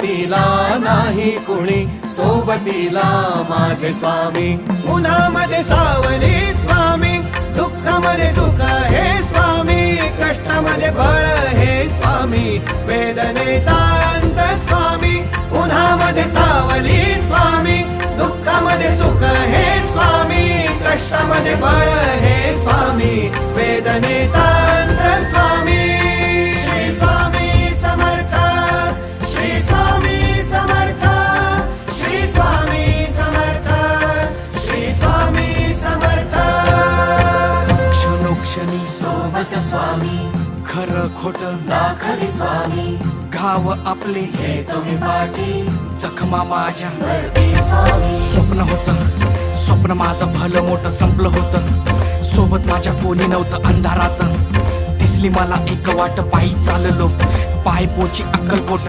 सोबतीला नाही कुणी, सोबतीला माझे स्वामी. उन्हामध्ये सावली स्वामी, दुःखामध्ये सुख हे स्वामी, कष्टामध्ये बळ हे स्वामी, वेदनेचा अंत स्वामी. उन्हामध्ये सावली स्वामी, दुःखामध्ये सुख हे स्वामी, कष्टामध्ये बळ हे स्वामी, वेदनेचा अंत स्वामी. श्री स्वामी समर्थ, श्री स्वामी समर्थ, श्री स्वामी समर्थ, श्री स्वामी समर्थ. क्षणोक्षणी सोबत स्वामी, खरं खोट दाखवी स्वामी, घाव आपले घेतो मी पाठी, जखमा माझ्या वरती स्वामी. स्वप्न होतं, स्वप्न माझं भलं मोठं संपलं होतं. सोबत माझ्या कोणी नव्हतं अंधारात. दिसली मला एक वाट, पायी चाललो पाय पोची अक्कलकोट.